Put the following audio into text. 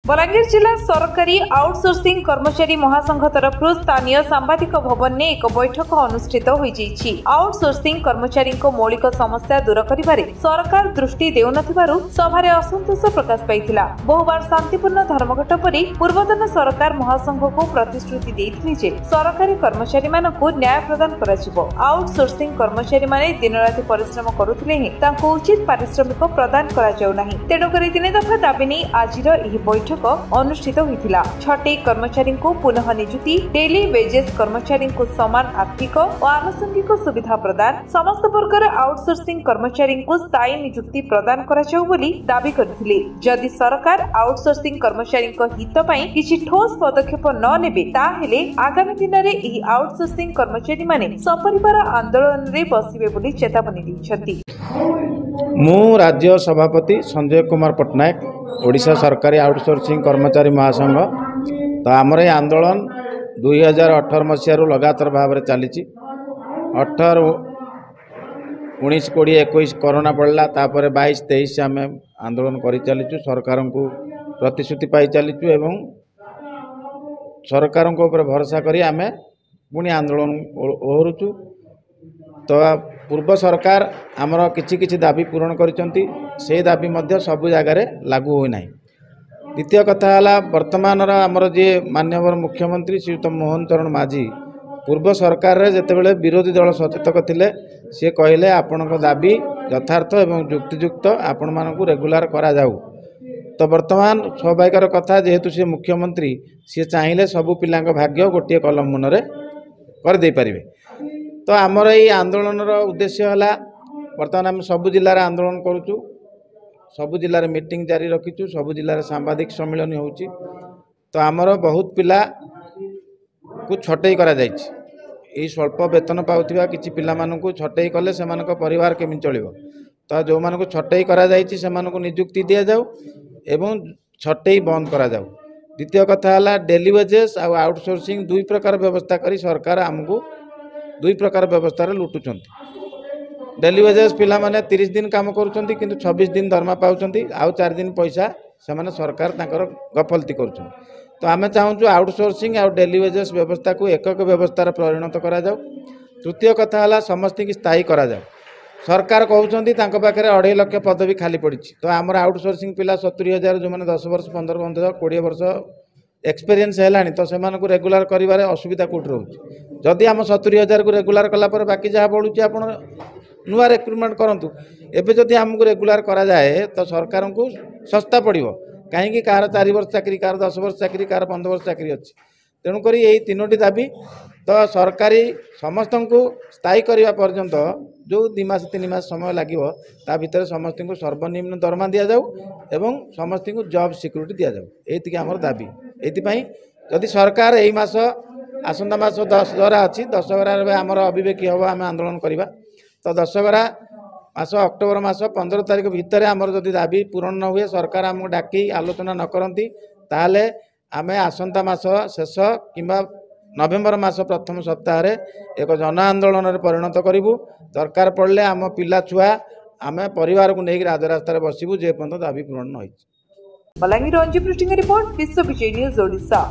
बलांगीर जिला सरकारी आउटसोर्सिंग कर्मचारी महासंघ तरफ स्थानीय सांबादिक भवन में एक बैठक अनुष्ठित होईଯାଇଛି। आउटसोर्सिंग कर्मचारी मौलिक समस्या दूर करिबारे सरकार दृष्टि देउनथिबारु सभारे असंतोष प्रकाश पाइथिला। बहुबार शांतिपूर्ण धर्मघट परि पूर्वतन सरकार महासंघ को प्रतिश्रुति देइथिले जे सरकारी कर्मचारी मानकु न्याय प्रदान कराजिवो। आउटसोर्सिंग कर्मचारी माने दिन राति परिश्रम करुथिले हे तांको उचित पारिश्रमिक प्रदान करा जाउ नाही। तेणु करी 3 दफा दाबी नै आजिर एही बैठक अनुष्ठित होइथिला। छटे कर्मचारी को पुनः नियुक्ति, डेली वेजेस कर्मचारी को समान आर्थिक और आनुषंगिक सुविधा प्रदान, समस्त प्रकार आउटसोर्सिंग कर्मचारी को स्थायी नियुक्ति प्रदान करा जाउ बोली दाबी करथिले। जदि सरकार आउटसोर्सिंग कर्मचारी हित पई किछि ठोस पदक्षेप न नेबे ताहेले आगामी दिन रे एही आउटसोर्सिंग कर्मचारी माने सपरिवार आंदोलन रे बसिबे बोली चेतावनी दैछथि। मु राज्य सभापति संजय कुमार पटनायक ओडिशा सरकारी आउटसोर्सिंग कर्मचारी महासंघ। तो आमर ये आंदोलन 2018 मसीह लगातार भाव में चली 18, 19, 20, 21 कोरोना पड़ला, तापर 22, 23 आम आंदोलन कर चलीचु। सरकार को प्रतिश्रुति पाई चलीचु एवं सरकार ऊपर भरोसा करी आम पुणी आंदोलन ओहरुचु। तो पूर्व सरकार आमर किछि दाबी पूरण करिसंती, से दाबी मध्य सबु जगार लागू होई नाही। द्वितीय कथा है वर्तमान आमर जे माननीय मुख्यमंत्री श्रीयुत मोहन चरण माझी पूर्व सरकार रे जेतेबेले विरोधी दल सचेतक थिले से कहले आपणक दाबी यथार्थ एवं युक्तियुक्त आपण मानकु रेगुलर करा जाऊ। तो वर्तमान स्वाभाविक कथा जेहेतु से मुख्यमंत्री सी चाहिए सबु पिलांक भाग्य गोटे कलम मुनरे कर दे पारिबे। तो आमर ये आंदोलन उद्देश्य है बर्तमान आम सबु जिले में आंदोलन करुचु, सबु जिले में मीटिंग जारी रखीचु, सबु जिले में सांबादिक सम्मेलन होउची। तो आमर बहुत पिला को छटई करा जायछि। एई स्वल्प वेतन पाउथिबा किछि पिला मानकु छटई कले सेमानक परिवार केमि चलिबो। तो जो मानकु छटई करा जायछि सेमानकु नियुक्ति दिया जाऊ एवं छटई बंद करा जाऊ। द्वितीय कथा है डेली वेजेस आ आउटसोर्सिंग दुई प्रकार व्यवस्था करी सरकार आमको दुई प्रकार व्यवस्था लुटुंट। डेली वेजेस पिला माने 30 दिन काम करुँच किंतु 26 दिन दरमा पाँच, आउ 4 दिन पैसा से माने सरकार तांकर गफलती करुँच। तो आम चाहूँ आउटसोर्सिंग आ डेली वेजेस व्यवस्था को एकक व्यवस्था परिणत करा जाऊ। तृतीय कथा है समस्त की स्थायी करा जाऊ। सरकार कहते पाखे 2.5 लाख पदवी खाली पड़ी। तो आमर आउटसोर्सिंग पिला 70,000 जो मैंने 10 वर्ष 15 वर्ष 20 वर्ष एक्सपीरियंस है तो से रेगुलर कर असुविधा कौट रोचे। जदि आम 70,000 को रेगुलर कलापर बाकी जहाँ बढ़ुची आप नुआ रिक्रुटमेंट करूँ। एवं जदि आमको रेगुलर करा जाए तो सरकार को सस्ता पड़ो कहीं कार 4 वर्ष चाकरी, कार 10 वर्ष चाकरी, कार 15 वर्ष चाकरी अच्छी। तेणुक यही 3टी दाबी तो सरकारी समस्त को स्थायी करने पर्यंत जो 2 मास 3 मास समय लगे ता भितर समस्त को सर्वनिम्न दरमा दि जाऊ एवं समस्त को जॉब सिक्योरिटी दि जाऊ। ये आमर दाबी। ये जदि सरकार यही मास आसंता मास 10 अच्छी 10 आमर अभिवेकी हम आम आंदोलन करवा। तो 10 मास अक्टोबर मास 15 तारीख भितर आमर जदि दाबी पूरण न हुए सरकार आमको डाकी आलोचना न करती ताले आमे आसंता मास शेष किंबा नवेम्बर मास प्रथम सप्ताह एक जन आंदोलन परिणत करूँ। दरकार पड़े आम पिला छुआ आम परिवार को लेकिन राजरास्तार बसबू जे पर्यंत दाबी पूरण न। बलांगीर रिपोर्ट विश्व विजय न्यूज ओडिशा।